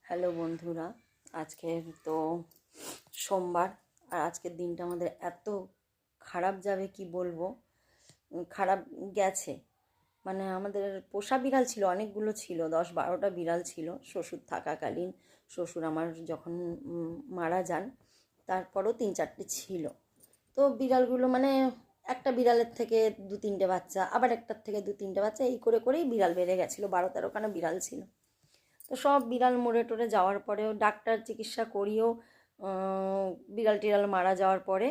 Hello বন্ধুরা, আজকের তো সোমবার। আর আজকের দিনটা আমাদের এত খারাপ যাবে কি বলবো। খারাপ গেছে। মানে আমাদের পোষা বিড়াল ছিল, অনেকগুলো ছিল, 10-12টা বিড়াল ছিল শ্বশুর থাকাকালীন। শ্বশুর আমার যখন মারা যান তারপরও 3-4টে ছিল। তো বিড়ালগুলো মানে একটা বিড়ালের থেকে 2-3টে বাচ্চা, আবার একটার থেকে 2-3টে বাচ্চা, এই করে করেই বিড়াল বেড়ে গেছিলো। 12-13খানা বিড়াল ছিল। তো সব বিড়াল মরে টরে যাওয়ার পরেও ডাক্তার চিকিৎসা করিয়েও বিড়াল টিড়াল মারা যাওয়ার পরে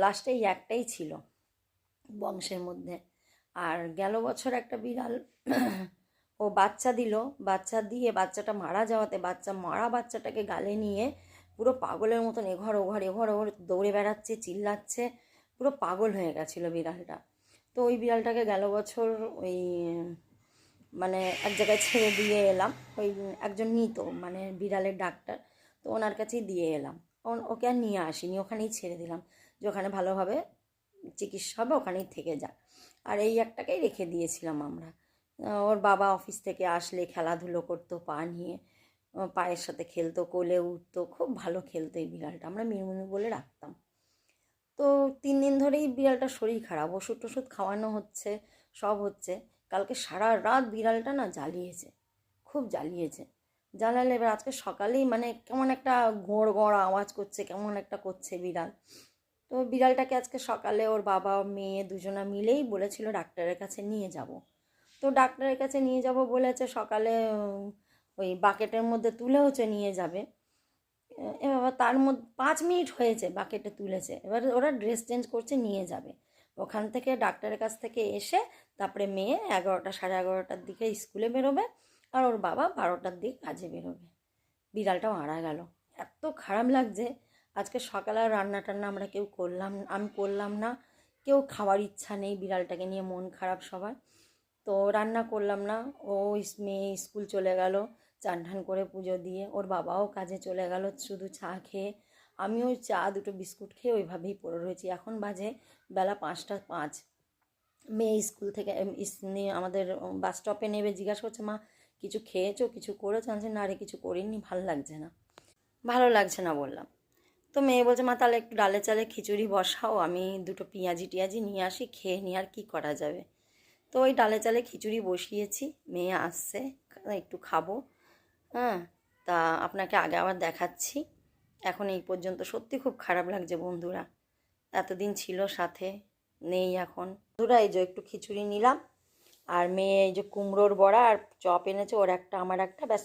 লাস্টে এই একটাই ছিল বংশের মধ্যে। আর গেল বছর একটা বিড়াল ও বাচ্চা দিল। বাচ্চা দিয়ে বাচ্চাটা মারা যাওয়াতে বাচ্চাটাকে গালে নিয়ে পুরো পাগলের মতন এঘর ওঘর এঘর ওঘর দৌড়ে বেড়াচ্ছে, চিল্লাচ্ছে, পুরো পাগল হয়ে গেছিলো বিড়ালটা। তো ওই বিড়ালটাকে গেল বছর ওই মানে এক জায়গায় ছেড়ে দিয়ে এলাম। ওই একজন নিত মানে বিড়ালের ডাক্তার, তো ওনার কাছেই দিয়ে এলাম। ওকে আর নিয়ে আসিনি, ওখানেই ছেড়ে দিলাম যে ওখানে ভালোভাবে চিকিৎসা হবে, ওখানেই থেকে যাক। আর এই একটাকেই রেখে দিয়েছিলাম আমরা। ওর বাবা অফিস থেকে আসলে খেলাধুলো করতো, পা নিয়ে পায়ের সাথে খেলতো, কোলে উঠতো, খুব ভালো খেলতো এই বিড়ালটা। আমরা মিনমিনি বলে রাখতাম। তো 3 দিন ধরেই বিড়ালটার শরীর খারাপ, ওষুধ টষুধ খাওয়ানো হচ্ছে, সব হচ্ছে। কালকে সারা রাত বিড়ালটা না জ্বালিয়েছে, খুব জ্বালিয়েছে। জ্বালালে এবার আজকে সকালেই মানে কেমন একটা ঘোড় ঘোড় আওয়াজ করছে, কেমন একটা করছে বিড়াল। তো বিড়ালটাকে আজকে সকালে ওর বাবা মেয়ে দুজনা মিলেই বলেছিল ডাক্তারের কাছে নিয়ে যাব। তো ডাক্তারের কাছে নিয়ে যাব বলেছে সকালে। ওই বাকেটের মধ্যে তুলে হচ্ছে নিয়ে যাবে। এবার তার মধ্যে 5 মিনিট হয়েছে বাকেটে তুলেছে, এবার ওরা ড্রেস চেঞ্জ করছে নিয়ে যাবে। ওখান থেকে ডাক্তারের কাছ থেকে এসে তারপরে মেয়ে 11টা 11:30টার দিকে স্কুলে বেরোবে, আর ওর বাবা 12টার দিকে কাজে বেরোবে। বিড়ালটা মারা গেল। এত খারাপ লাগছে। আজকে সকালে আর রান্না টান্না আমরা কেউ আমি করলাম না। কেউ খাওয়ার ইচ্ছা নেই, বিড়ালটাকে নিয়ে মন খারাপ সবার। তো রান্না করলাম না। ও মেয়ে স্কুল চলে গেল চান ঠান করে পুজো দিয়ে, ওর বাবাও কাজে চলে গেল শুধু চা খেয়ে। আমি ওই চা দুটো বিস্কুট খেয়ে ওইভাবেই পড়ে রয়েছি। এখন বাজে বেলা 5টা 5। মেয়ে স্কুল থেকে আমাদের বাস স্টপে নেবে, জিজ্ঞাসা করছে মা কিছু খেয়েছো, কিছু করেছো? আমি না রে কিছু করিনি, ভালো লাগছে না বললাম। তো মেয়ে বলছে মা তাহলে একটু ডালে চালে খিচুড়ি বসাও, আমি দুটো পেঁয়াজি টিয়াজি নিয়ে আসি, খেয়ে নিই, আর কি করা যাবে। তো ওই ডালে চালে খিচুড়ি বসিয়েছি, মেয়ে আসছে, একটু খাবো। হ্যাঁ, তা আপনাকে আগে আবার দেখাচ্ছি। এখন এই পর্যন্ত সত্যি খুব খারাপ লাগছে বন্ধুরা। এতদিন ছিল সাথে, নেই এখন। বন্ধুরা এই যে একটু খিচুড়ি নিলাম, আর মেয়ে এই যে কুমড়োর বড়া আর চপ এনেছে, ওর একটা আমার একটা, ব্যাস।